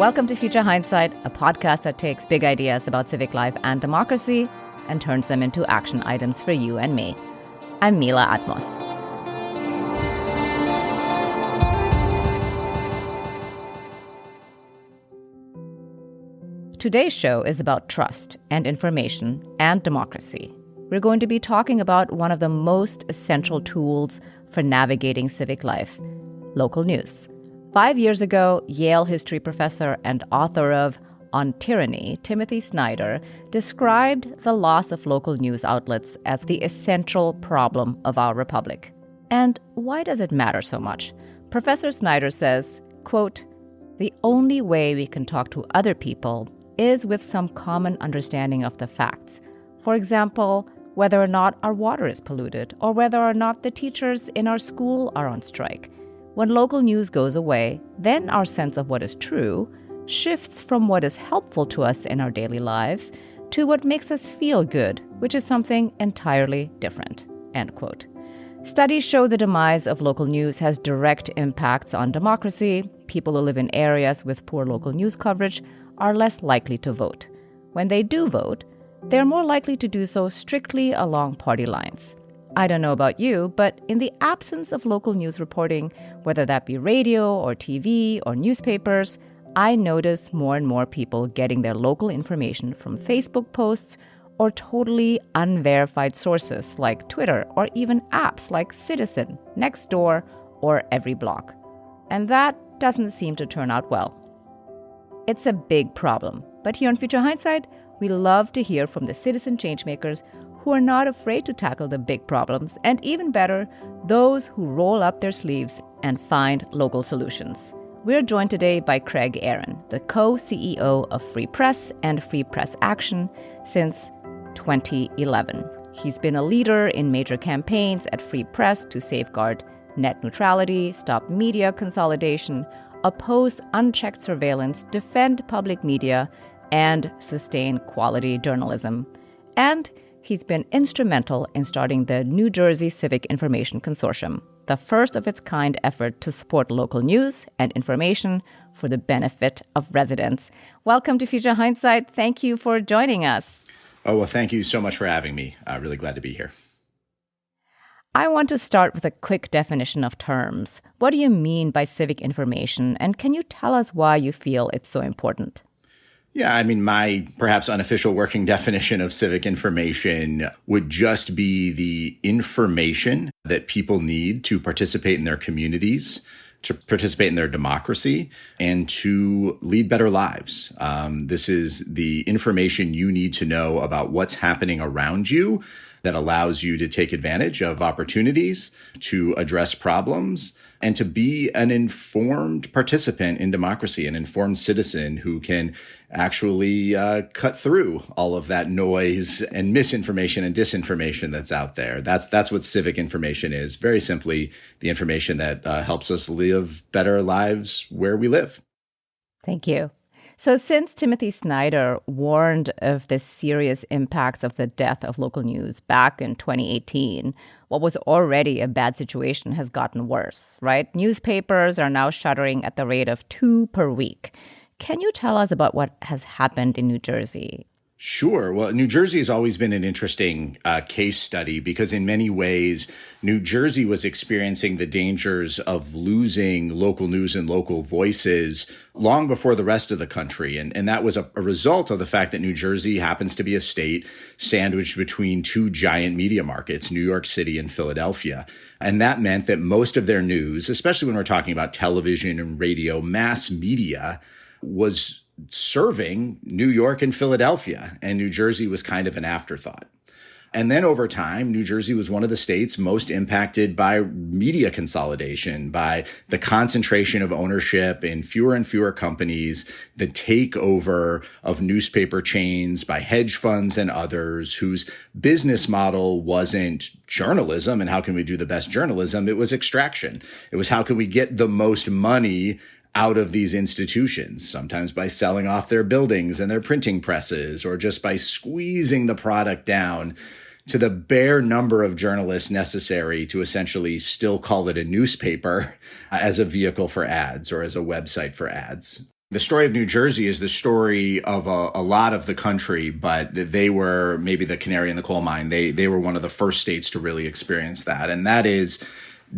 Welcome to Future Hindsight, a podcast that takes big ideas about civic life and democracy and turns them into action items for you and me. I'm Mila Atmos. Today's show is about trust and information and democracy. We're going to be talking about one of the most essential tools for navigating civic life, local news. 5 years ago, Yale history professor and author of On Tyranny, Timothy Snyder, described the loss of local news outlets as the essential problem of our republic. And why does it matter so much? Professor Snyder says, quote, "The only way we can talk to other people is with some common understanding of the facts. For example, whether or not our water is polluted, or whether or not the teachers in our school are on strike. When local news goes away, then our sense of what is true shifts from what is helpful to us in our daily lives to what makes us feel good, which is something entirely different." End quote. Studies show the demise of local news has direct impacts on democracy. People who live in areas with poor local news coverage are less likely to vote. When they do vote, they're more likely to do so strictly along party lines. I don't know about you, but in the absence of local news reporting, whether that be radio or TV or newspapers, I notice more and more people getting their local information from Facebook posts or totally unverified sources like Twitter or even apps like Citizen, Nextdoor, or Everyblock. And that doesn't seem to turn out well. It's a big problem, but here on Future Hindsight, we love to hear from the citizen changemakers who are not afraid to tackle the big problems, and even better, those who roll up their sleeves and find local solutions. We're joined today by Craig Aaron, the co-CEO of Free Press and Free Press Action since 2011. He's been a leader in major campaigns at Free Press to safeguard net neutrality, stop media consolidation, oppose unchecked surveillance, defend public media, and sustain quality journalism. And he's been instrumental in starting the New Jersey Civic Information Consortium, the first of its kind effort to support local news and information for the benefit of residents. Welcome to Future Hindsight. Thank you for joining us. Oh, well, thank you so much for having me. Really glad to be here. I want to start with a quick definition of terms. What do you mean by civic information? And can you tell us why you feel it's so important? Yeah, I mean, my perhaps unofficial working definition of civic information would just be the information that people need to participate in their communities, to participate in their democracy, and to lead better lives. This is the information you need to know about what's happening around you that allows you to take advantage of opportunities, to address problems, and to be an informed participant in democracy, an informed citizen who can actually cut through all of that noise and misinformation and disinformation that's out there. That's what civic information is. Very simply, the information that helps us live better lives where we live. Thank you. So since Timothy Snyder warned of the serious impacts of the death of local news back in 2018, what was already a bad situation has gotten worse, right? Newspapers are now shuttering at the rate of 2 per week. Can you tell us about what has happened in New Jersey? Sure. Well, New Jersey has always been an interesting case study because in many ways, New Jersey was experiencing the dangers of losing local news and local voices long before the rest of the country. And that was a result of the fact that New Jersey happens to be a state sandwiched between 2 giant media markets, New York City and Philadelphia. And that meant that most of their news, especially when we're talking about television and radio, mass media, was serving New York and Philadelphia, and New Jersey was kind of an afterthought. And then over time, New Jersey was one of the states most impacted by media consolidation, by the concentration of ownership in fewer and fewer companies, the takeover of newspaper chains by hedge funds and others whose business model wasn't journalism and how can we do the best journalism, it was extraction. It was how can we get the most money out of these institutions, sometimes by selling off their buildings and their printing presses, or just by squeezing the product down to the bare number of journalists necessary to essentially still call it a newspaper as a vehicle for ads or as a website for ads. The story of New Jersey is the story of a lot of the country, but they were maybe the canary in the coal mine. They were one of the first states to really experience that. And that is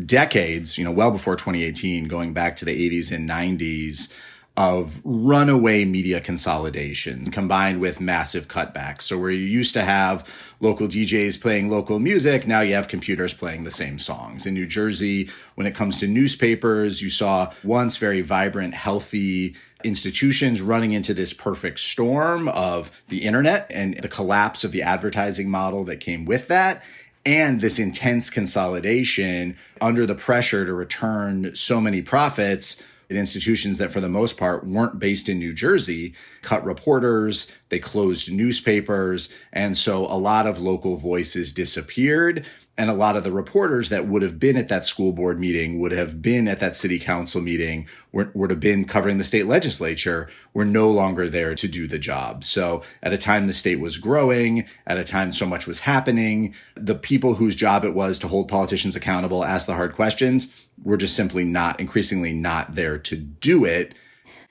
decades, well before 2018, going back to the 80s and 90s, of runaway media consolidation combined with massive cutbacks. So where you used to have local DJs playing local music, now you have computers playing the same songs. In New Jersey, when it comes to newspapers, you saw once very vibrant, healthy institutions running into this perfect storm of the internet and the collapse of the advertising model that came with that. And this intense consolidation under the pressure to return so many profits in institutions that, for the most part, weren't based in New Jersey, cut reporters, they closed newspapers. And so a lot of local voices disappeared. And a lot of the reporters that would have been at that school board meeting, would have been at that city council meeting, would have been covering the state legislature, were no longer there to do the job. So at a time the state was growing, at a time so much was happening, the people whose job it was to hold politicians accountable, ask the hard questions, were just simply increasingly not there to do it.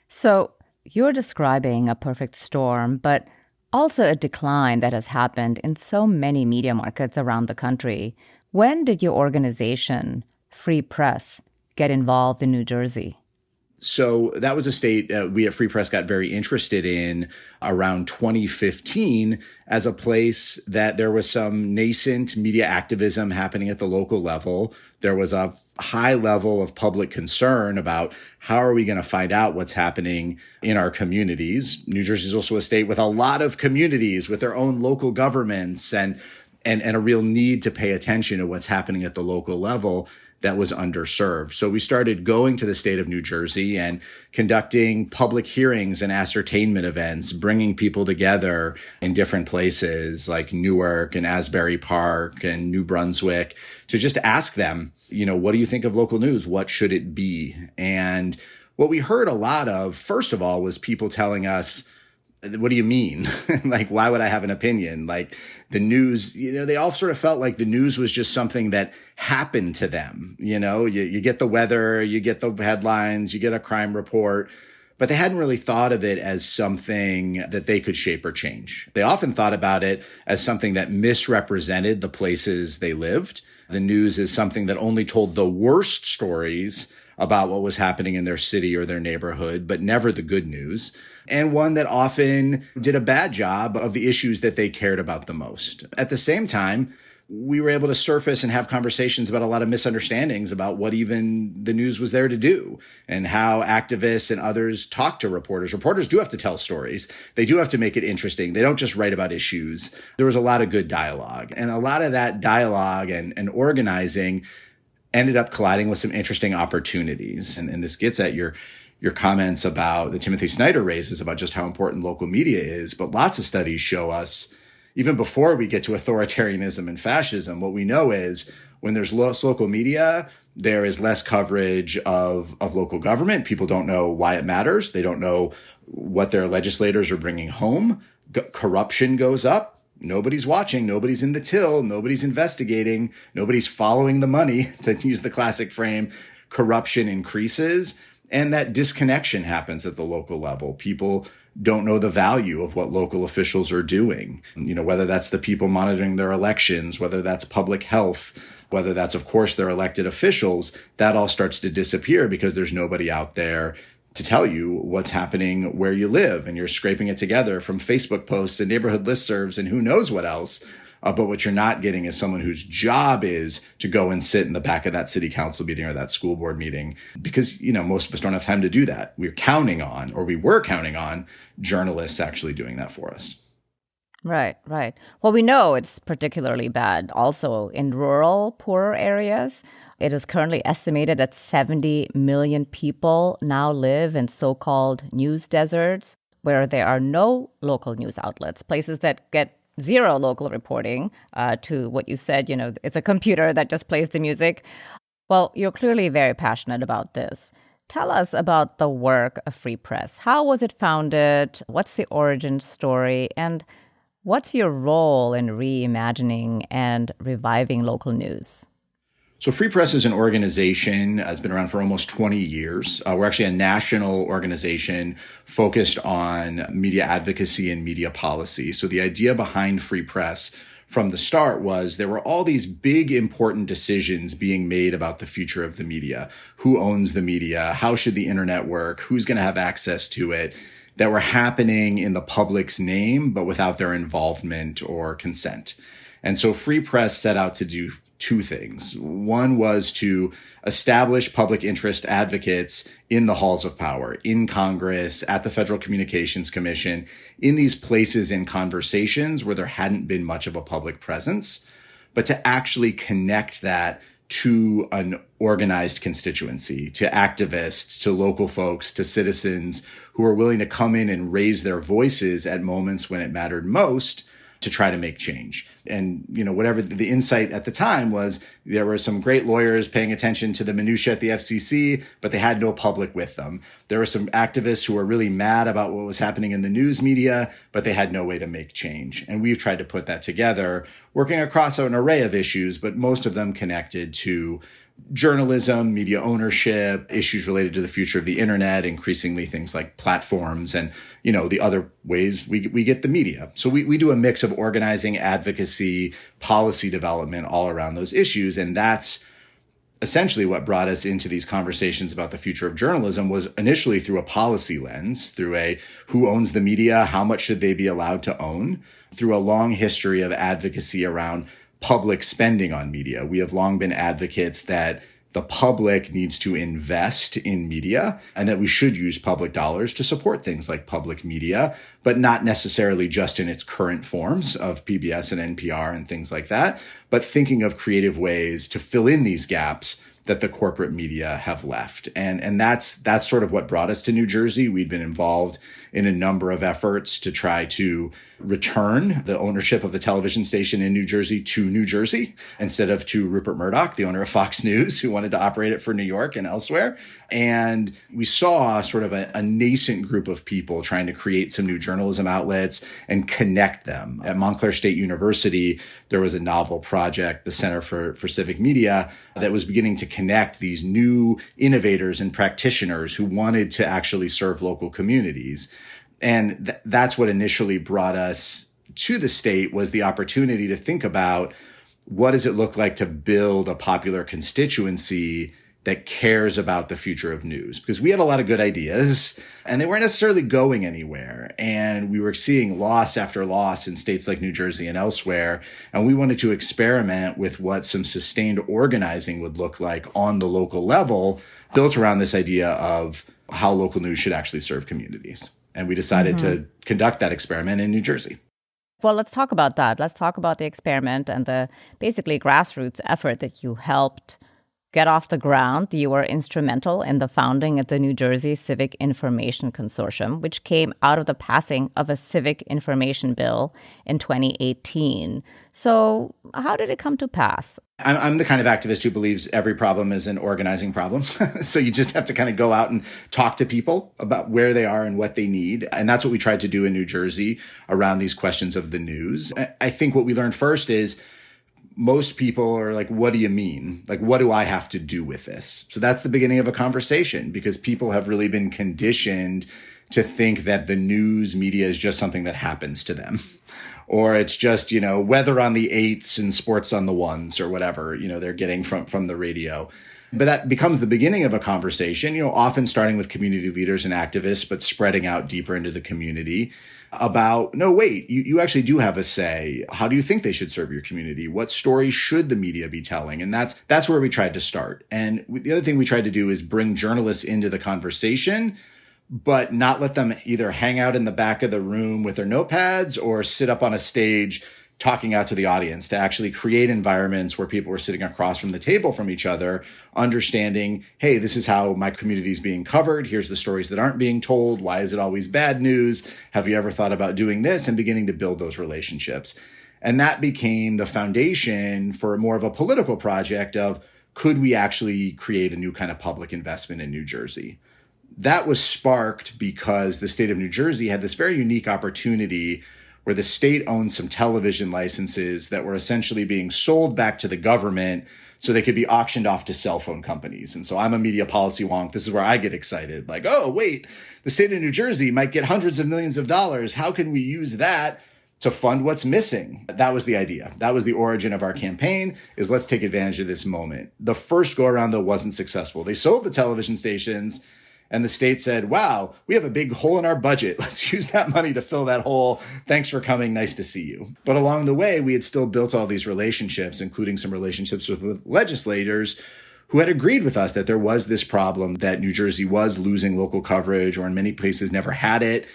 So you're describing a perfect storm, but also a decline that has happened in so many media markets around the country. When did your organization, Free Press, get involved in New Jersey? So that was a state we at Free Press got very interested in around 2015 as a place that there was some nascent media activism happening at the local level. There was a high level of public concern about how are we going to find out what's happening in our communities. New Jersey is also a state with a lot of communities with their own local governments and a real need to pay attention to what's happening at the local level that was underserved. So we started going to the state of New Jersey and conducting public hearings and ascertainment events, bringing people together in different places like Newark and Asbury Park and New Brunswick to just ask them, what do you think of local news? What should it be? And what we heard a lot of, first of all, was people telling us, what do you mean? Like, why would I have an opinion? Like the news, they all sort of felt like the news was just something that happened to them. You get the weather, you get the headlines, you get a crime report, but they hadn't really thought of it as something that they could shape or change. They often thought about it as something that misrepresented the places they lived. The news is something that only told the worst stories about what was happening in their city or their neighborhood, but never the good news. And one that often did a bad job of the issues that they cared about the most. At the same time, we were able to surface and have conversations about a lot of misunderstandings about what even the news was there to do and how activists and others talk to reporters. Reporters do have to tell stories. They do have to make it interesting. They don't just write about issues. There was a lot of good dialogue, and a lot of that dialogue and organizing ended up colliding with some interesting opportunities. And this gets at your comments about the Timothy Snyder raises about just how important local media is. But lots of studies show us, even before we get to authoritarianism and fascism, what we know is when there's less local media, there is less coverage of local government. People don't know why it matters. They don't know what their legislators are bringing home. Corruption goes up. Nobody's watching, nobody's in the till, nobody's investigating, nobody's following the money, to use the classic frame. Corruption increases, and that disconnection happens at the local level. People don't know the value of what local officials are doing, whether that's the people monitoring their elections, whether that's public health, whether that's, of course, their elected officials. That all starts to disappear because there's nobody out there to tell you what's happening where you live, and you're scraping it together from Facebook posts and neighborhood listservs and who knows what else. But what you're not getting is someone whose job is to go and sit in the back of that city council meeting or that school board meeting, because, most of us don't have time to do that. We were counting on journalists actually doing that for us. Right. Well, we know it's particularly bad also in rural, poorer areas. It is currently estimated that 70 million people now live in so-called news deserts, where there are no local news outlets, places that get zero local reporting to what you said, it's a computer that just plays the music. Well, you're clearly very passionate about this. Tell us about the work of Free Press. How was it founded? What's the origin story? And what's your role in reimagining and reviving local news? So Free Press is an organization has been around for almost 20 years. We're actually a national organization focused on media advocacy and media policy. So the idea behind Free Press from the start was there were all these big, important decisions being made about the future of the media. Who owns the media? How should the internet work? Who's going to have access to it? That were happening in the public's name, but without their involvement or consent. And so Free Press set out to do two things. One was to establish public interest advocates in the halls of power, in Congress, at the Federal Communications Commission, in these places in conversations where there hadn't been much of a public presence, but to actually connect that to an organized constituency, to activists, to local folks, to citizens who are willing to come in and raise their voices at moments when it mattered most to try to make change. And, whatever the insight at the time was, there were some great lawyers paying attention to the minutia at the FCC, but they had no public with them. There were some activists who were really mad about what was happening in the news media, but they had no way to make change. And we've tried to put that together, working across an array of issues, but most of them connected to journalism, media ownership, issues related to the future of the internet, increasingly things like platforms and, the other ways we get the media. So we do a mix of organizing, advocacy, policy development all around those issues. And that's essentially what brought us into these conversations about the future of journalism was initially through a policy lens, through a who owns the media, how much should they be allowed to own, through a long history of advocacy around public spending on media. We have long been advocates that the public needs to invest in media and that we should use public dollars to support things like public media, but not necessarily just in its current forms of PBS and NPR and things like that, but thinking of creative ways to fill in these gaps that the corporate media have left. And that's sort of what brought us to New Jersey. We'd been involved in a number of efforts to try to return the ownership of the television station in New Jersey to New Jersey instead of to Rupert Murdoch, the owner of Fox News, who wanted to operate it for New York and elsewhere. And we saw sort of a nascent group of people trying to create some new journalism outlets and connect them. At Montclair State University, there was a novel project, the Center for Civic Media, that was beginning to connect these new innovators and practitioners who wanted to actually serve local communities. And that's what initially brought us to the state, was the opportunity to think about what does it look like to build a popular constituency that cares about the future of news? Because we had a lot of good ideas and they weren't necessarily going anywhere. And we were seeing loss after loss in states like New Jersey and elsewhere. And we wanted to experiment with what some sustained organizing would look like on the local level, built around this idea of how local news should actually serve communities. And we decided to conduct that experiment in New Jersey. Well, let's talk about that. Let's talk about the experiment and the basically grassroots effort that you helped get off the ground. You were instrumental in the founding of the New Jersey Civic Information Consortium, which came out of the passing of a civic information bill in 2018. So how did it come to pass? I'm the kind of activist who believes every problem is an organizing problem. So you just have to kind of go out and talk to people about where they are and what they need. And that's what we tried to do in New Jersey around these questions of the news. I think what we learned first is most people are like, what do you mean? Like, what do I have to do with this? So that's the beginning of a conversation, because people have really been conditioned to think that the news media is just something that happens to them. Or it's just, weather on the 8s and sports on the 1s or whatever, they're getting from the radio. But that becomes the beginning of a conversation, often starting with community leaders and activists, but spreading out deeper into the community about, no, wait, you actually do have a say. How do you think they should serve your community? What stories should the media be telling? And that's where we tried to start. And the other thing we tried to do is bring journalists into the conversation, but not let them either hang out in the back of the room with their notepads or sit up on a stage talking out to the audience, to actually create environments where people were sitting across from the table from each other, understanding, hey, this is how my community is being covered. Here's the stories that aren't being told. Why is it always bad news? Have you ever thought about doing this? And beginning to build those relationships. And that became the foundation for more of a political project of, could we actually create a new kind of public investment in New Jersey? That was sparked because the state of New Jersey had this very unique opportunity where the state owned some television licenses that were essentially being sold back to the government so they could be auctioned off to cell phone companies. And so I'm a media policy wonk. This is where I get excited. Like, oh, wait, the state of New Jersey might get hundreds of millions of dollars. How can we use that to fund what's missing? That was the idea. That was the origin of our campaign, is let's take advantage of this moment. The first go around, though, wasn't successful. They sold the television stations, and the state said, wow, we have a big hole in our budget. Let's use that money to fill that hole. Thanks for coming. Nice to see you. But along the way, we had still built all these relationships, including some relationships with legislators who had agreed with us that there was this problem, that New Jersey was losing local coverage, or in many places never had it.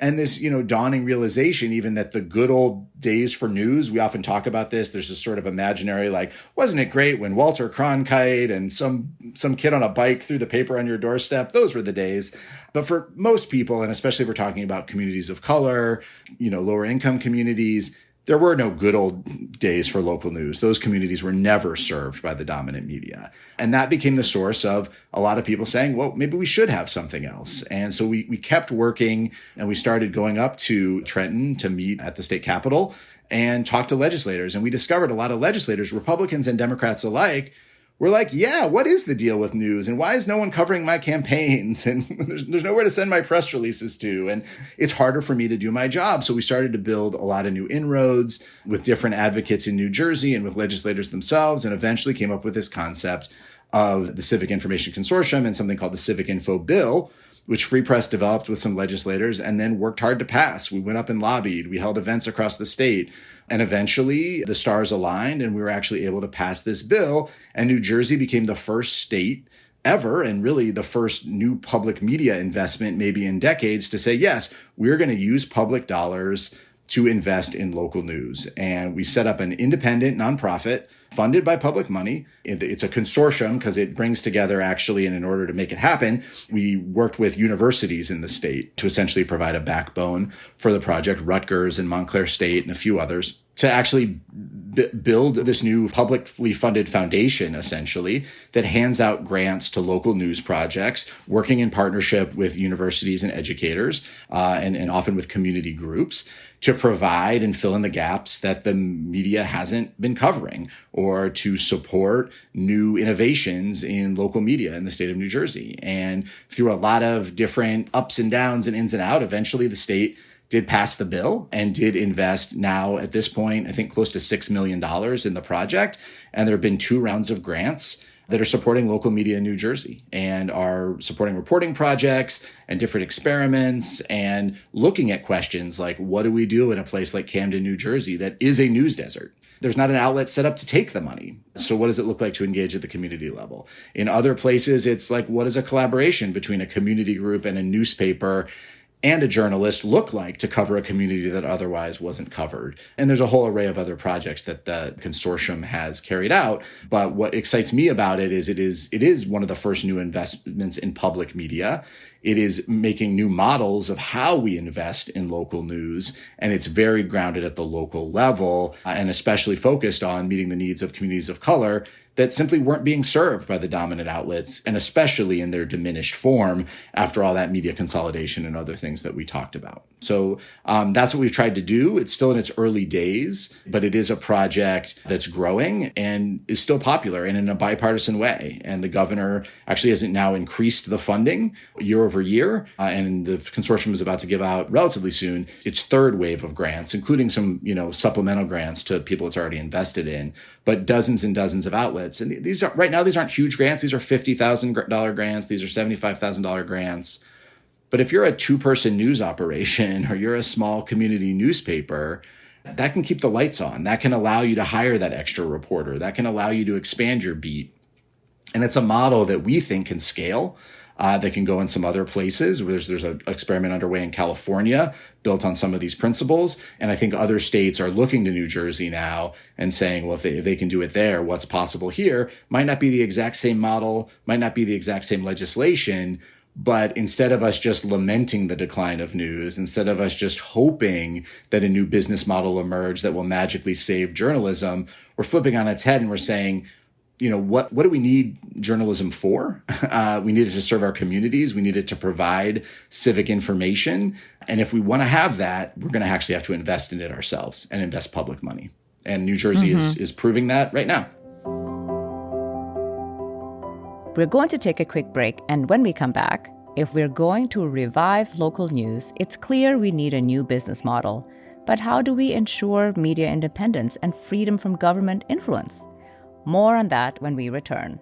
And this, dawning realization, even that the good old days for news, we often talk about this. There's this sort of imaginary, like, wasn't it great when Walter Cronkite and some kid on a bike threw the paper on your doorstep? Those were the days. But for most people, and especially if we're talking about communities of color, lower income communities, there were no good old days for local news. Those communities were never served by the dominant media. And that became the source of a lot of people saying, well, maybe we should have something else. And so we kept working, and we started going up to Trenton to meet at the state capitol and talk to legislators. And we discovered a lot of legislators, Republicans and Democrats alike, we're like, yeah, what is the deal with news? And why is no one covering my campaigns? And there's nowhere to send my press releases to. And it's harder for me to do my job. So we started to build a lot of new inroads with different advocates in New Jersey and with legislators themselves, and eventually came up with this concept of the Civic Information Consortium and something called the Civic Info Bill, which Free Press developed with some legislators and then worked hard to pass. We went up and lobbied. We held events across the state. And eventually the stars aligned, and we were actually able to pass this bill. And New Jersey became the first state ever, and really the first new public media investment maybe in decades, to say, yes, we're going to use public dollars to invest in local news. And we set up an independent nonprofit funded by public money. It's a consortium because it brings together, actually, and in order to make it happen, we worked with universities in the state to essentially provide a backbone for the project, Rutgers and Montclair State and a few others, to actually build this new publicly funded foundation, essentially, that hands out grants to local news projects, working in partnership with universities and educators, and often with community groups, to provide and fill in the gaps that the media hasn't been covering, or to support new innovations in local media in the state of New Jersey. And through a lot of different ups and downs and ins and out, eventually the state did pass the bill and did invest now at this point, I think close to $6 million in the project. And there have been 2 rounds of grants that are supporting local media in New Jersey and are supporting reporting projects and different experiments and looking at questions like, what do we do in a place like Camden, New Jersey, that is a news desert? There's not an outlet set up to take the money. So what does it look like to engage at the community level? In other places, it's like, what does a collaboration between a community group and a newspaper and a journalist look like to cover a community that otherwise wasn't covered? And there's a whole array of other projects that the consortium has carried out. But what excites me about it is one of the first new investments in public media. It is making new models of how we invest in local news. And it's very grounded at the local level, and especially focused on meeting the needs of communities of color that simply weren't being served by the dominant outlets, and especially in their diminished form after all that media consolidation and other things that we talked about. So that's what we've tried to do. It's still in its early days, but it is a project that's growing and is still popular, and in a bipartisan way. And the governor actually has now increased the funding year over year, and the consortium is about to give out relatively soon its 3rd wave of grants, including some supplemental grants to people it's already invested in, but dozens and dozens of outlets. And these aren't huge grants. These are $50,000 grants. These are $75,000 grants. But if you're a 2-person news operation, or you're a small community newspaper, that can keep the lights on. That can allow you to hire that extra reporter. That can allow you to expand your beat. And it's a model that we think can scale, that can go in some other places. There's an experiment underway in California built on some of these principles. And I think other states are looking to New Jersey now and saying, well, if they can do it there, what's possible here? Might not be the exact same model, might not be the exact same legislation, but instead of us just lamenting the decline of news, instead of us just hoping that a new business model emerge that will magically save journalism, we're flipping on its head and we're saying, what do we need journalism for? We need it to serve our communities. We need it to provide civic information. And if we want to have that, we're going to actually have to invest in it ourselves and invest public money. And New Jersey is proving that right now. We're going to take a quick break. And when we come back, if we're going to revive local news, it's clear we need a new business model. But how do we ensure media independence and freedom from government influence? More on that when we return.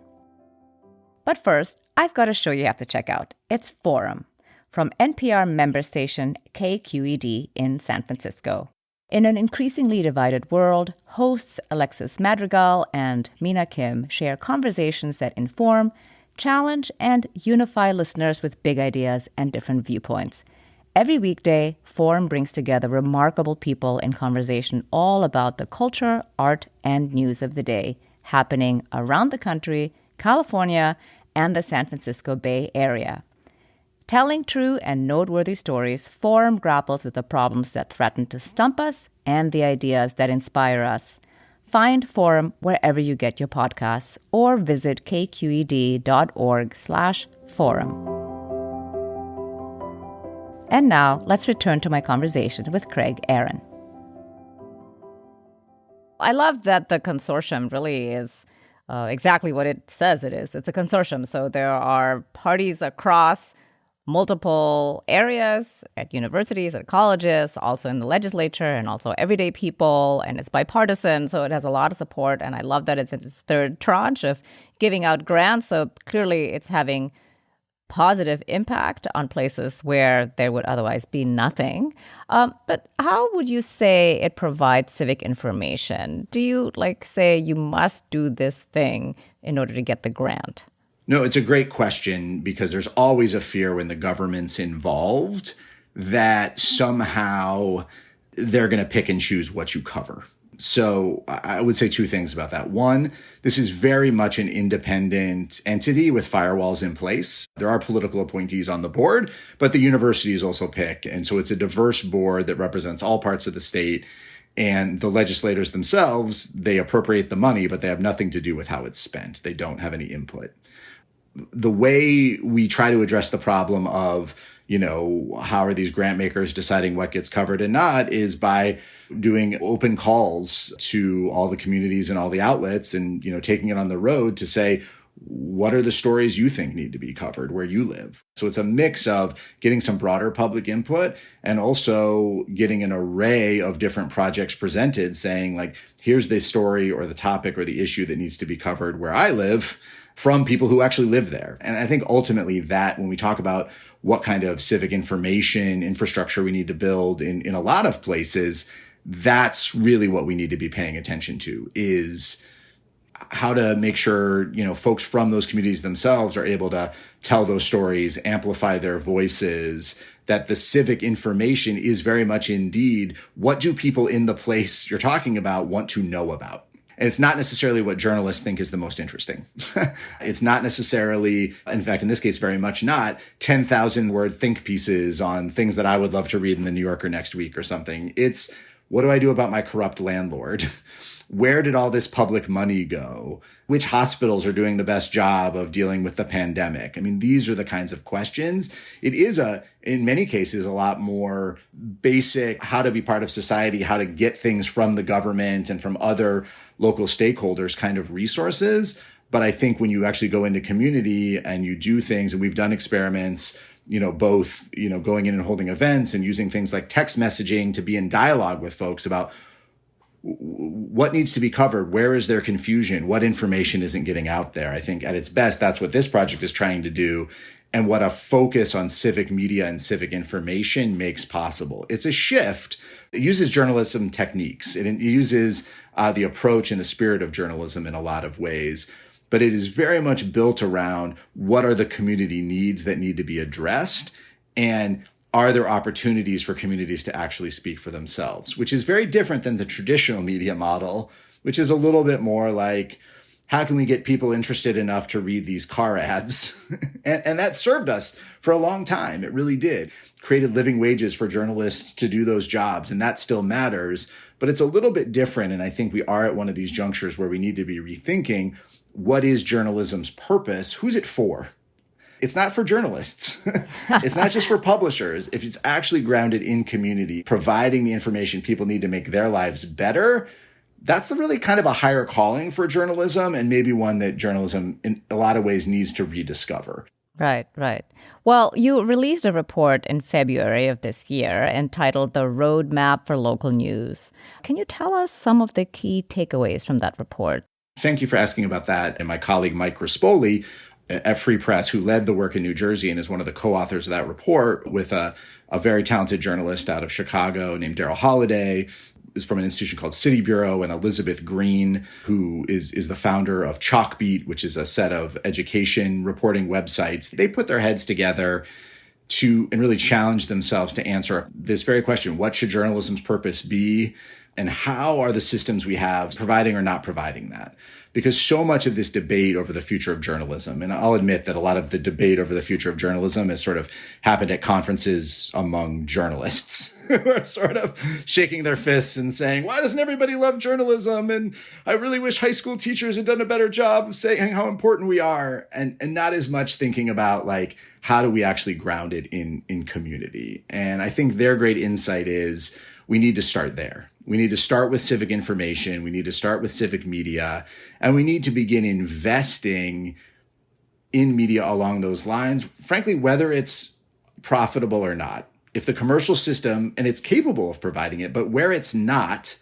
But first, I've got a show you have to check out. It's Forum, from NPR member station KQED in San Francisco. In an increasingly divided world, hosts Alexis Madrigal and Mina Kim share conversations that inform, challenge, and unify listeners with big ideas and different viewpoints. Every weekday, Forum brings together remarkable people in conversation all about the culture, art, and news of the day, happening around the country, California, and the San Francisco Bay Area. Telling true and noteworthy stories, Forum grapples with the problems that threaten to stump us and the ideas that inspire us. Find Forum wherever you get your podcasts or visit kqed.org/forum. And now, let's return to my conversation with Craig Aaron. I love that the consortium really is exactly what it says it is. It's a consortium. So there are parties across multiple areas at universities, at colleges, also in the legislature, and also everyday people. And it's bipartisan. So it has a lot of support. And I love that it's in its third tranche of giving out grants. So clearly it's having positive impact on places where there would otherwise be nothing. But how would you say it provides civic information? Do you say you must do this thing in order to get the grant? No, it's a great question because there's always a fear when the government's involved that somehow they're going to pick and choose what you cover. So I would say two things about that. One, this is very much an independent entity with firewalls in place. There are political appointees on the board, but the universities also pick. And so it's a diverse board that represents all parts of the state. And the legislators themselves, they appropriate the money, but they have nothing to do with how it's spent. They don't have any input. The way we try to address the problem of, how are these grant makers deciding what gets covered and not is by doing open calls to all the communities and all the outlets and, taking it on the road to say, what are the stories you think need to be covered where you live? So it's a mix of getting some broader public input and also getting an array of different projects presented saying here's the story or the topic or the issue that needs to be covered where I live from people who actually live there. And I think ultimately that when we talk about what kind of civic information infrastructure we need to build in a lot of places, that's really what we need to be paying attention to is how to make sure, folks from those communities themselves are able to tell those stories, amplify their voices, that the civic information is very much indeed what do people in the place you're talking about want to know about. And it's not necessarily what journalists think is the most interesting. It's not necessarily, in fact, in this case, very much not 10,000 word think pieces on things that I would love to read in the New Yorker next week or something. It's what do I do about my corrupt landlord? Where did all this public money go? Which hospitals are doing the best job of dealing with the pandemic? I mean, these are the kinds of questions. It is in many cases, a lot more basic how to be part of society, how to get things from the government and from other local stakeholders kind of resources. But I think when you actually go into community and you do things, and we've done experiments, both, going in and holding events and using things like text messaging to be in dialogue with folks about what needs to be covered, where is there confusion, what information isn't getting out there. I think at its best, that's what this project is trying to do and what a focus on civic media and civic information makes possible. It's a shift. It uses journalism techniques. It uses the approach and the spirit of journalism in a lot of ways, but it is very much built around what are the community needs that need to be addressed and are there opportunities for communities to actually speak for themselves, which is very different than the traditional media model, which is a little bit more like, how can we get people interested enough to read these car ads? and that served us for a long time. It really did. Created living wages for journalists to do those jobs, and that still matters. But it's a little bit different, and I think we are at one of these junctures where we need to be rethinking what is journalism's purpose? Who's it for? It's not for journalists. It's not just for publishers. If it's actually grounded in community, providing the information people need to make their lives better, that's really kind of a higher calling for journalism, and maybe one that journalism in a lot of ways needs to rediscover. Right, right. Well, you released a report in February of this year entitled The Roadmap for Local News. Can you tell us some of the key takeaways from that report? Thank you for asking about that. And my colleague, Mike Rispoli at Free Press, who led the work in New Jersey and is one of the co-authors of that report with a very talented journalist out of Chicago named Daryl Holliday, is from an institution called City Bureau, and Elizabeth Green, who is the founder of Chalkbeat, which is a set of education reporting websites. They put their heads together and really challenge themselves to answer this very question: what should journalism's purpose be? And how are the systems we have providing or not providing that? Because so much of this debate over the future of journalism, and I'll admit that a lot of the debate over the future of journalism has sort of happened at conferences among journalists who are sort of shaking their fists and saying, why doesn't everybody love journalism? And I really wish high school teachers had done a better job of saying how important we are. And not as much thinking about how do we actually ground it in community? And I think their great insight is we need to start there. We need to start with civic information. We need to start with civic media. And we need to begin investing in media along those lines, frankly, whether it's profitable or not. If the commercial system, and it's capable of providing it, but where it's not,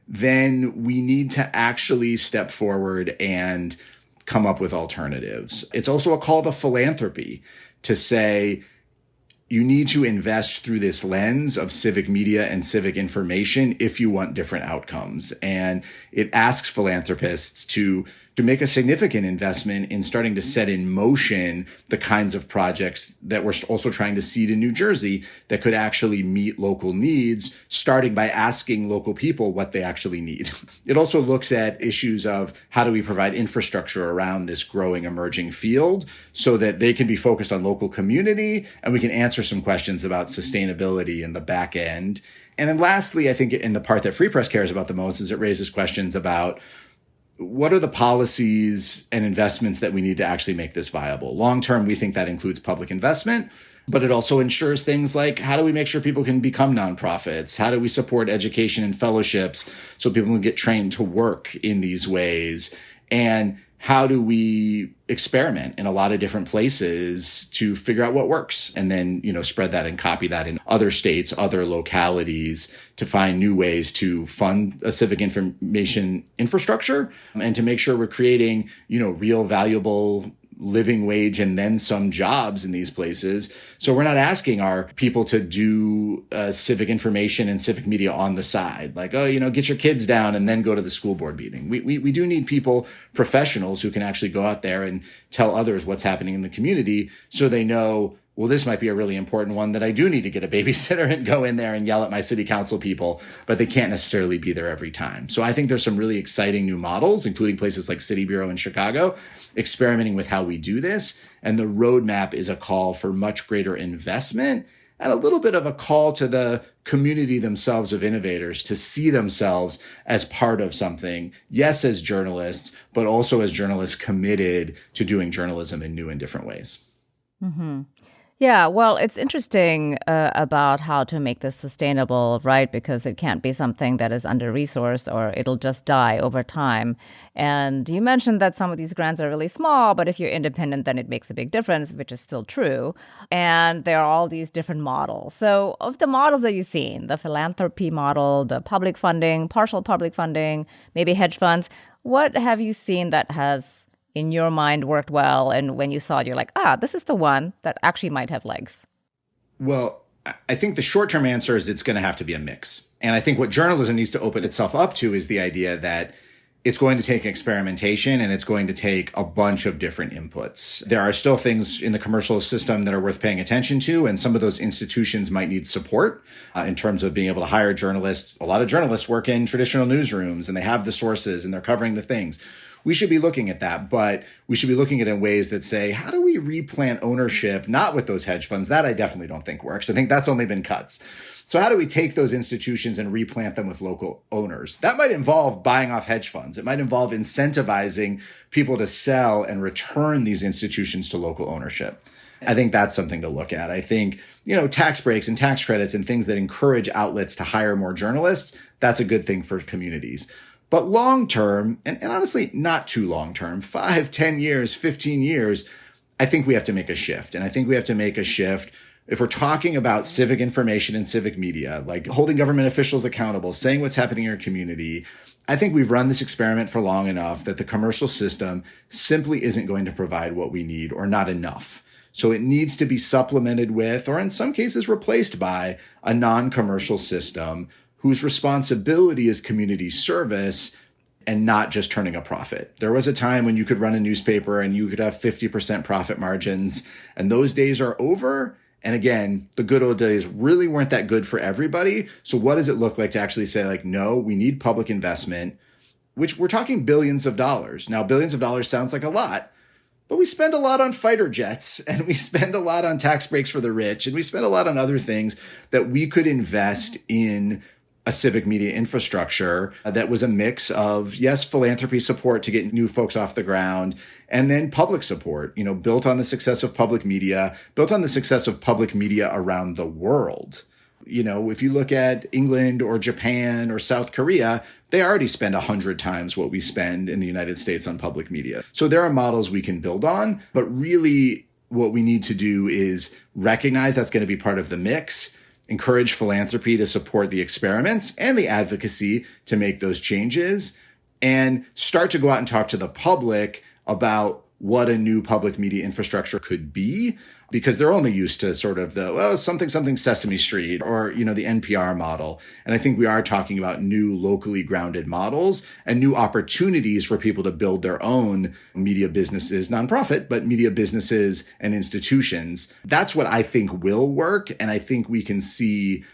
then we need to actually step forward and come up with alternatives. It's also a call to philanthropy to say, you need to invest through this lens of civic media and civic information if you want different outcomes. And it asks philanthropists to make a significant investment in starting to set in motion the kinds of projects that we're also trying to seed in New Jersey that could actually meet local needs, starting by asking local people what they actually need. It also looks at issues of how do we provide infrastructure around this growing, emerging field so that they can be focused on local community and we can answer some questions about sustainability in the back end. And then lastly, I think in the part that Free Press cares about the most is it raises questions about what are the policies and investments that we need to actually make this viable? Long term, we think that includes public investment, but it also ensures things like how do we make sure people can become nonprofits? How do we support education and fellowships so people can get trained to work in these ways? And how do we experiment in a lot of different places to figure out what works and then, spread that and copy that in other states, other localities to find new ways to fund a civic information infrastructure and to make sure we're creating, real valuable living wage and then some jobs in these places. So we're not asking our people to do civic information and civic media on the side, like, get your kids down and then go to the school board meeting. We do need people, professionals who can actually go out there and tell others what's happening in the community so they know, well, this might be a really important one that I do need to get a babysitter and go in there and yell at my city council people, but they can't necessarily be there every time. So I think there's some really exciting new models, including places like City Bureau in Chicago, experimenting with how we do this. And the roadmap is a call for much greater investment and a little bit of a call to the community themselves of innovators to see themselves as part of something, yes, as journalists, but also as journalists committed to doing journalism in new and different ways. Mm-hmm. Yeah, well, it's interesting about how to make this sustainable, right? Because it can't be something that is under-resourced or it'll just die over time. And you mentioned that some of these grants are really small, but if you're independent, then it makes a big difference, which is still true. And there are all these different models. So of the models that you've seen, the philanthropy model, the public funding, partial public funding, maybe hedge funds, what have you seen that has in your mind worked well, and when you saw it, you're like, this is the one that actually might have legs? Well, I think the short-term answer is it's going to have to be a mix. And I think what journalism needs to open itself up to is the idea that it's going to take experimentation and it's going to take a bunch of different inputs. There are still things in the commercial system that are worth paying attention to, and some of those institutions might need support in terms of being able to hire journalists. A lot of journalists work in traditional newsrooms and they have the sources and they're covering the things. we should be looking at that, but we should be looking at it in ways that say, how do we replant ownership, not with those hedge funds? That I definitely don't think works. I think that's only been cuts. So how do we take those institutions and replant them with local owners? That might involve buying off hedge funds. It might involve incentivizing people to sell and return these institutions to local ownership. I think that's something to look at. I think, tax breaks and tax credits and things that encourage outlets to hire more journalists, that's a good thing for communities. But long term, and honestly, not too long term, 5, 10 years, 15 years, I think we have to make a shift. And I think we have to make a shift if we're talking about civic information and civic media, like holding government officials accountable, saying what's happening in your community. I think we've run this experiment for long enough that the commercial system simply isn't going to provide what we need, or not enough. So it needs to be supplemented with, or in some cases replaced by, a non-commercial system whose responsibility is community service and not just turning a profit. There was a time when you could run a newspaper and you could have 50% profit margins, and those days are over. And again, the good old days really weren't that good for everybody. So what does it look like to actually say, like, no, we need public investment, which we're talking billions of dollars. Now, billions of dollars sounds like a lot, but we spend a lot on fighter jets, and we spend a lot on tax breaks for the rich, and we spend a lot on other things that we could invest in a civic media infrastructure that was a mix of, yes, philanthropy support to get new folks off the ground, and then public support, built on the success of public media, built on the success of public media around the world. If you look at England or Japan or South Korea, they already spend 100 times what we spend in the United States on public media. So there are models we can build on, but really what we need to do is recognize that's going to be part of the mix, encourage philanthropy to support the experiments and the advocacy to make those changes, and start to go out and talk to the public about what a new public media infrastructure could be, because they're only used to sort of something Sesame Street or, the NPR model. And I think we are talking about new locally grounded models and new opportunities for people to build their own media businesses, nonprofit, but media businesses and institutions. That's what I think will work. And I think we can see,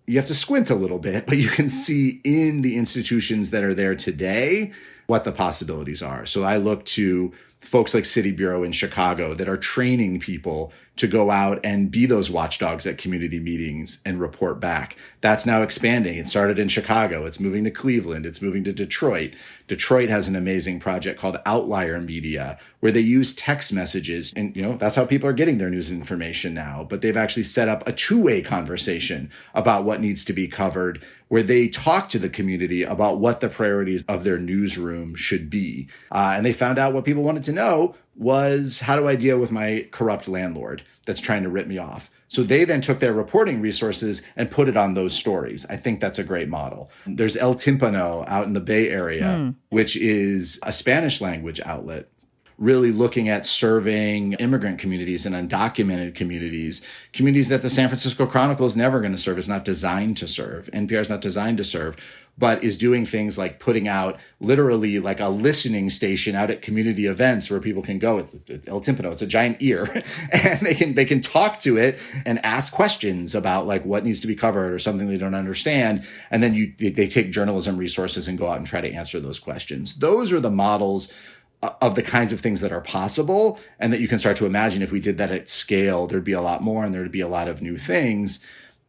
you have to squint a little bit, but you can see in the institutions that are there today what the possibilities are. So I look to folks like City Bureau in Chicago that are training people to go out and be those watchdogs at community meetings and report back. That's now expanding. It started in Chicago. It's moving to Cleveland. It's moving to Detroit. Detroit has an amazing project called Outlier Media, where they use text messages. And, that's how people are getting their news information now. But they've actually set up a two-way conversation about what needs to be covered, where they talk to the community about what the priorities of their newsroom should be. And they found out what people wanted to know was, how do I deal with my corrupt landlord that's trying to rip me off? So they then took their reporting resources and put it on those stories. I think that's a great model. There's El Timpano out in the Bay Area, which is a Spanish language outlet, really looking at serving immigrant communities and undocumented communities that the San Francisco Chronicle is never going to serve. It's not designed to serve. NPR is not designed to serve, but is doing things like putting out literally like a listening station out at community events where people can go. It's El Timpano. It's a giant ear, and they can talk to it and ask questions about like what needs to be covered or something they don't understand. And then they take journalism resources and go out and try to answer those questions. Those are the models of the kinds of things that are possible, and that you can start to imagine if we did that at scale, there'd be a lot more and there'd be a lot of new things.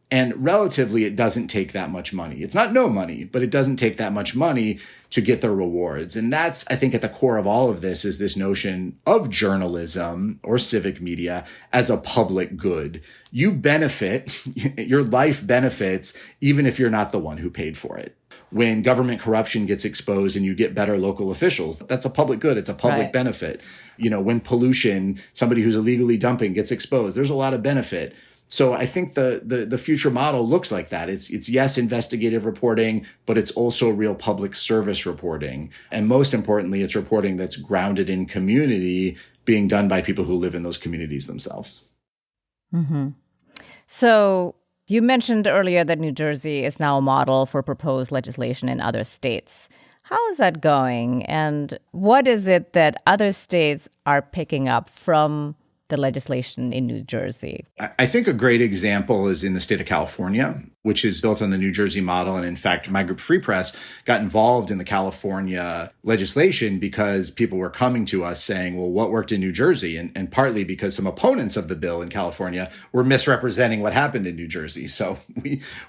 And relatively, it doesn't take that much money. It's not no money, but it doesn't take that much money to get the rewards. And that's, I think, at the core of all of this is this notion of journalism or civic media as a public good. You benefit, your life benefits, even if you're not the one who paid for it. When government corruption gets exposed and you get better local officials, that's a public good. It's a public benefit. When pollution, somebody who's illegally dumping gets exposed, there's a lot of benefit. So I think the future model looks like that. It's yes, investigative reporting, but it's also real public service reporting. And most importantly, it's reporting that's grounded in community, being done by people who live in those communities themselves. Mm-hmm. So you mentioned earlier that New Jersey is now a model for proposed legislation in other states. How is that going? And what is it that other states are picking up from the legislation in New Jersey? I think a great example is in the state of California, which is built on the New Jersey model. And in fact, my group Free Press got involved in the California legislation because people were coming to us saying, well, what worked in New Jersey? And partly because some opponents of the bill in California were misrepresenting what happened in New Jersey. So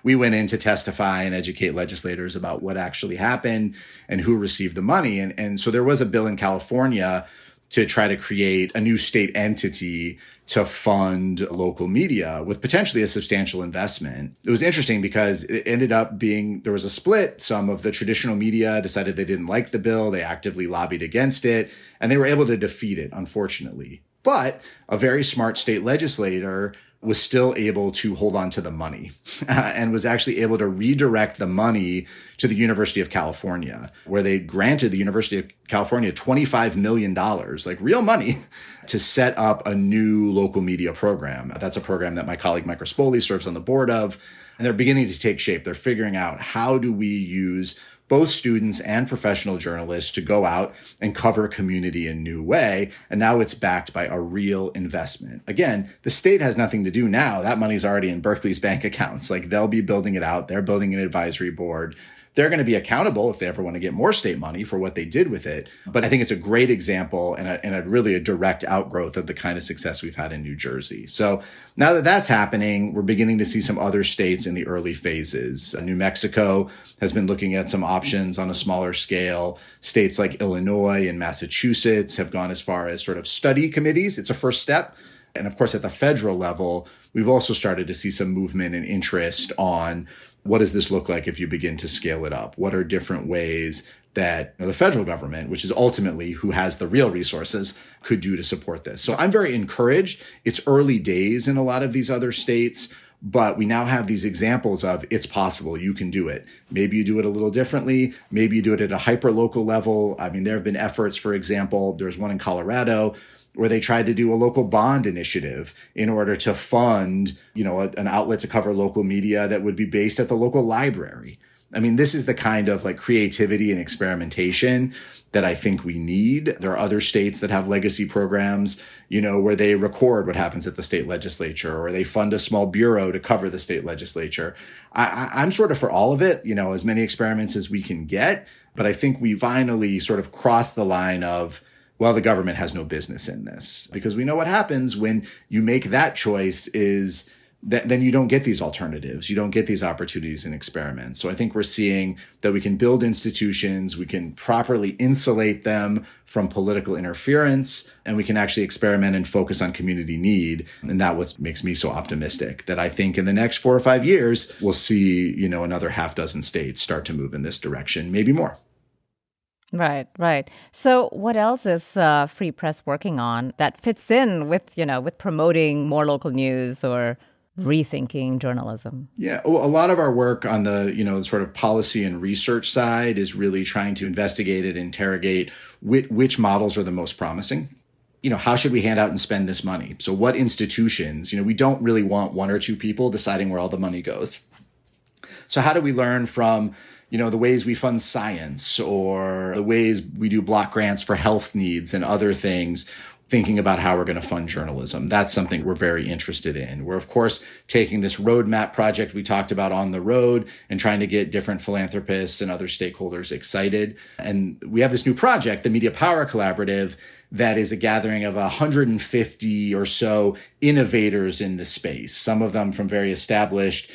we went in to testify and educate legislators about what actually happened and who received the money. And so there was a bill in California to try to create a new state entity to fund local media with potentially a substantial investment. It was interesting because it ended up being, there was a split. Some of the traditional media decided they didn't like the bill. They actively lobbied against it, and they were able to defeat it, unfortunately. But a very smart state legislator was still able to hold on to the money and was actually able to redirect the money to the University of California, where they granted the University of California $25 million, like real money, to set up a new local media program. That's a program that my colleague Mike Rispoli serves on the board of, and they're beginning to take shape. They're figuring out, how do we use both students and professional journalists to go out and cover community in a new way. And now it's backed by a real investment. Again, the state has nothing to do now. That money's already in Berkeley's bank accounts. Like, they'll be building it out. They're building an advisory board. They're going to be accountable if they ever want to get more state money for what they did with it. But I think it's a great example and a really a direct outgrowth of the kind of success we've had in New Jersey. So now that that's happening, we're beginning to see some other states in the early phases. New Mexico has been looking at some options on a smaller scale. States like Illinois and Massachusetts have gone as far as sort of study committees. It's a first step. And of course, at the federal level, we've also started to see some movement and interest on, what does this look like if you begin to scale it up? What are different ways that the federal government, which is ultimately who has the real resources, could do to support this? So I'm very encouraged. It's early days in a lot of these other states, but we now have these examples of, it's possible, you can do it. Maybe you do it a little differently. Maybe you do it at a hyper-local level. I mean, there have been efforts, for example, there's one in Colorado where they tried to do a local bond initiative in order to fund, an outlet to cover local media that would be based at the local library. I mean, this is the kind of like creativity and experimentation that I think we need. There are other states that have legacy programs, where they record what happens at the state legislature, or they fund a small bureau to cover the state legislature. I'm sort of for all of it, as many experiments as we can get. But I think we finally sort of crossed the line of, well, the government has no business in this, because we know what happens when you make that choice is that then you don't get these alternatives. You don't get these opportunities and experiments. So I think we're seeing that we can build institutions, we can properly insulate them from political interference, and we can actually experiment and focus on community need. And that's what makes me so optimistic that I think in the next 4 or 5 years, we'll see, another half dozen states start to move in this direction, maybe more. Right. So what else is Free Press working on that fits in with promoting more local news or rethinking journalism? Yeah, well, a lot of our work on the, sort of policy and research side is really trying to investigate and interrogate which models are the most promising. How should we hand out and spend this money? So what institutions, we don't really want one or two people deciding where all the money goes. So how do we learn from the ways we fund science, or the ways we do block grants for health needs and other things, thinking about how we're going to fund journalism? That's something we're very interested in. We're, of course, taking this roadmap project we talked about on the road and trying to get different philanthropists and other stakeholders excited. And we have this new project, the Media Power Collaborative, that is a gathering of 150 or so innovators in the space, some of them from very established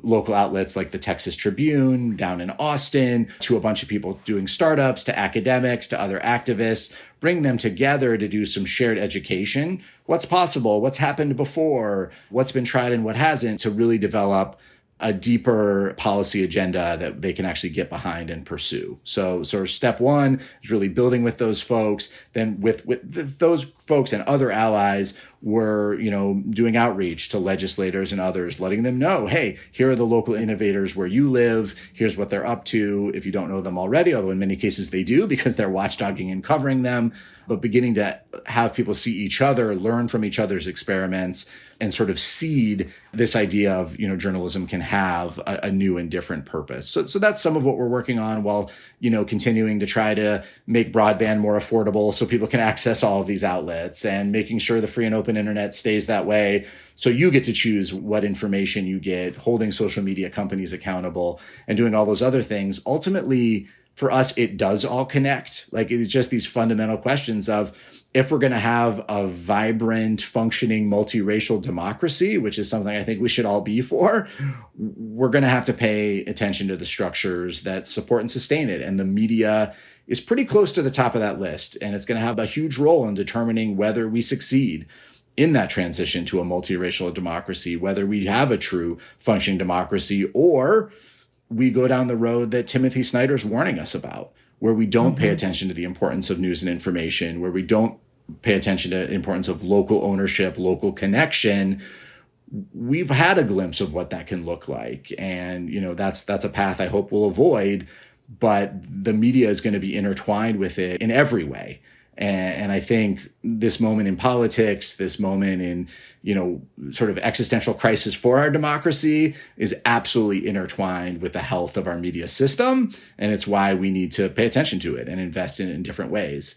local outlets like the Texas Tribune down in Austin, to a bunch of people doing startups, to academics, to other activists, bring them together to do some shared education. What's possible? What's happened before? What's been tried and what hasn't, to really develop a deeper policy agenda that they can actually get behind and pursue. So step one is really building with those folks. Then with those folks and other allies, we're, doing outreach to legislators and others, letting them know, hey, here are the local innovators where you live. Here's what they're up to. If you don't know them already, although in many cases they do because they're watchdogging and covering them, but beginning to have people see each other, learn from each other's experiments, and sort of seed this idea of, journalism can have a new and different purpose. So that's some of what we're working on, while, continuing to try to make broadband more affordable so people can access all of these outlets, and making sure the free and open open internet stays that way. So you get to choose what information you get, holding social media companies accountable and doing all those other things. Ultimately, for us, it does all connect. Like, it's just these fundamental questions of, if we're going to have a vibrant, functioning, multiracial democracy, which is something I think we should all be for, we're going to have to pay attention to the structures that support and sustain it. And the media is pretty close to the top of that list. And it's going to have a huge role in determining whether we succeed in that transition to a multiracial democracy, whether we have a true functioning democracy, or we go down the road that Timothy Snyder's warning us about, where we don't pay attention to the importance of news and information, where we don't pay attention to the importance of local ownership, local connection. We've had a glimpse of what that can look like. And, that's a path I hope we'll avoid, but the media is going to be intertwined with it in every way. And I think this moment in politics, this moment in, sort of existential crisis for our democracy is absolutely intertwined with the health of our media system. And it's why we need to pay attention to it and invest in it in different ways.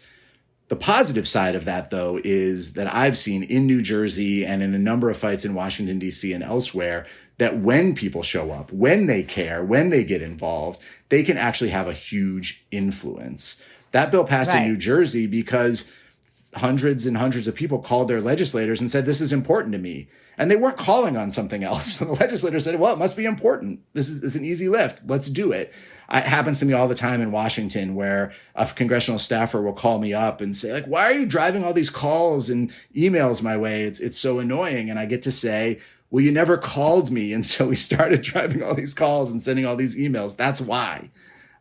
The positive side of that, though, is that I've seen in New Jersey and in a number of fights in Washington, D.C. and elsewhere, that when people show up, when they care, when they get involved, they can actually have a huge influence. That bill passed in New Jersey because hundreds and hundreds of people called their legislators and said, this is important to me. And they weren't calling on something else. So the legislator said, well, it must be important. This is an easy lift. Let's do it. It happens to me all the time in Washington, where a congressional staffer will call me up and say, like, why are you driving all these calls and emails my way? It's so annoying. And I get to say, well, you never called me. And so we started driving all these calls and sending all these emails. That's why.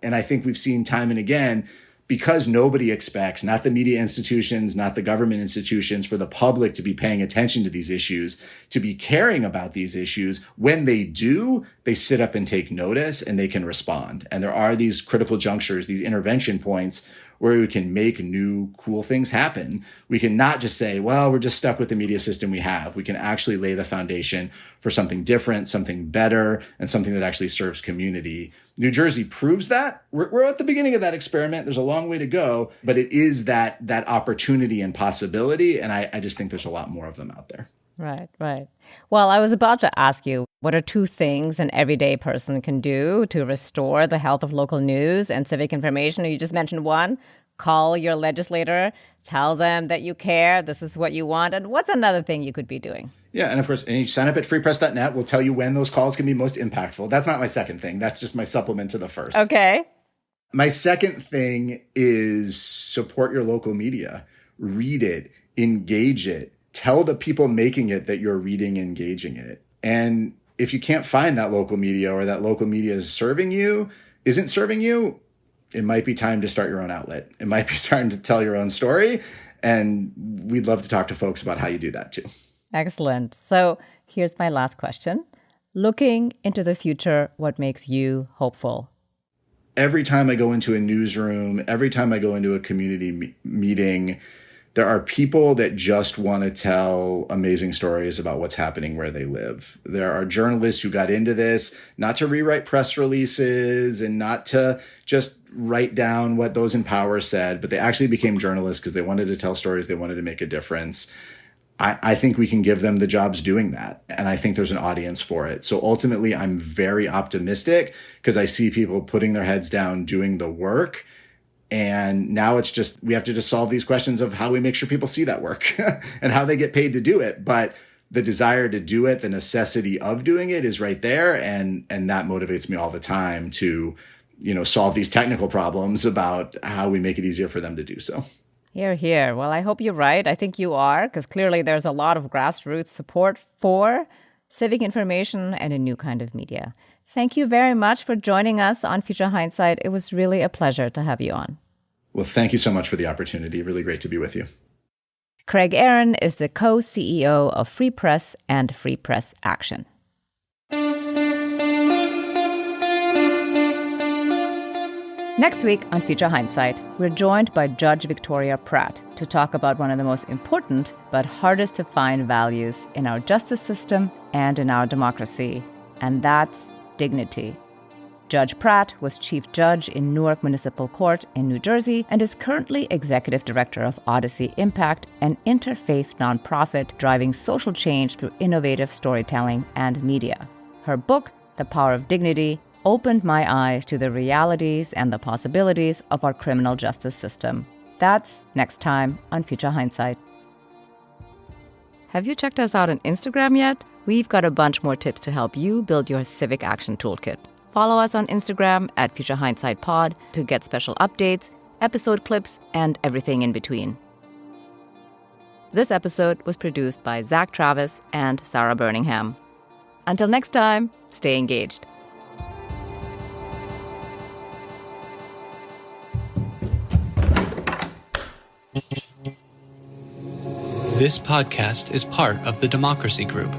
And I think we've seen time and again, because nobody expects, not the media institutions, not the government institutions, for the public to be paying attention to these issues, to be caring about these issues. When they do, they sit up and take notice and they can respond. And there are these critical junctures, these intervention points where we can make new, cool things happen. We can not just say, well, we're just stuck with the media system we have. We can actually lay the foundation for something different, something better, and something that actually serves community. New Jersey proves that. We're at the beginning of that experiment. There's a long way to go, but it is that opportunity and possibility. And I just think there's a lot more of them out there. Right. Well, I was about to ask you, what are two things an everyday person can do to restore the health of local news and civic information? You just mentioned one. Call your legislator, tell them that you care, this is what you want. And what's another thing you could be doing? Yeah, and of course, and you sign up at freepress.net. We'll tell you when those calls can be most impactful. That's not my second thing. That's just my supplement to the first. Okay. My second thing is support your local media. Read it, engage it. Tell the people making it that you're reading, engaging it. And if you can't find that local media, or that local media isn't serving you, it might be time to start your own outlet. It might be time to tell your own story. And we'd love to talk to folks about how you do that too. Excellent. So here's my last question. Looking into the future, what makes you hopeful? Every time I go into a newsroom, every time I go into a community meeting, there are people that just want to tell amazing stories about what's happening where they live. There are journalists who got into this not to rewrite press releases and not to just write down what those in power said, but they actually became journalists because they wanted to tell stories, they wanted to make a difference. I think we can give them the jobs doing that. And I think there's an audience for it. So ultimately, I'm very optimistic because I see people putting their heads down, doing the work. And now it's just, we have to just solve these questions of how we make sure people see that work and how they get paid to do it. But the desire to do it, the necessity of doing it is right there. And that motivates me all the time to, solve these technical problems about how we make it easier for them to do so. Hear, hear. Well, I hope you're right. I think you are, because clearly there's a lot of grassroots support for civic information and a new kind of media. Thank you very much for joining us on Future Hindsight. It was really a pleasure to have you on. Well, thank you so much for the opportunity. Really great to be with you. Craig Aaron is the co-CEO of Free Press and Free Press Action. Next week on Future Hindsight, we're joined by Judge Victoria Pratt to talk about one of the most important but hardest to find values in our justice system and in our democracy, and that's dignity. Judge Pratt was chief judge in Newark Municipal Court in New Jersey and is currently executive director of Odyssey Impact, an interfaith nonprofit driving social change through innovative storytelling and media. Her book, The Power of Dignity, opened my eyes to the realities and the possibilities of our criminal justice system. That's next time on Future Hindsight. Have you checked us out on Instagram yet? We've got a bunch more tips to help you build your civic action toolkit. Follow us on Instagram at Future Hindsight Pod to get special updates, episode clips, and everything in between. This episode was produced by Zach Travis and Sarah Birmingham. Until next time, stay engaged. This podcast is part of the Democracy Group,